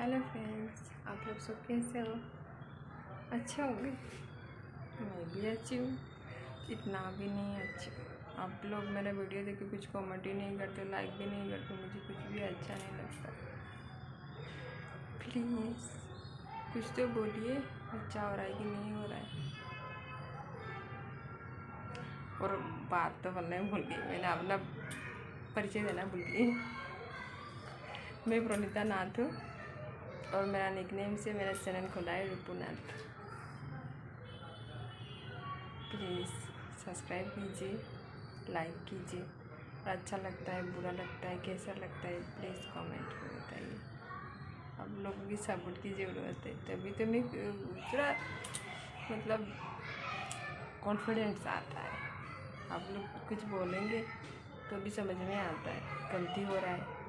Hello friends, आप लोग सब कैसे हो? अच्छे होंगे। मैं भी अच्छी हूँ, इतना भी नहीं अच्छी। आप लोग मेरा वीडियो देख के कुछ कमेंट ही नहीं करते, लाइक भी नहीं करते, मुझे कुछ भी अच्छा नहीं लगता। प्लीज़ कुछ तो बोलिए, अच्छा हो रहा है कि नहीं हो रहा है। और बात तो बोलना ही भूल गई, मैंने अपना परिचय देना भूल गई। मैं प्रणीता नाथ हूँ और मेरा निकनेम से मेरा चैनल खुला है रूपू नाथ। प्लीज़ सब्सक्राइब कीजिए, लाइक कीजिए। और अच्छा लगता है, बुरा लगता है, कैसा लगता है, प्लीज़ कमेंट में बताइए। आप लोगों की सपोर्ट की ज़रूरत है, तभी तो मैं पूरा मतलब कॉन्फिडेंस आता है। आप लोग कुछ बोलेंगे तो भी समझ में आता है गलती हो रहा है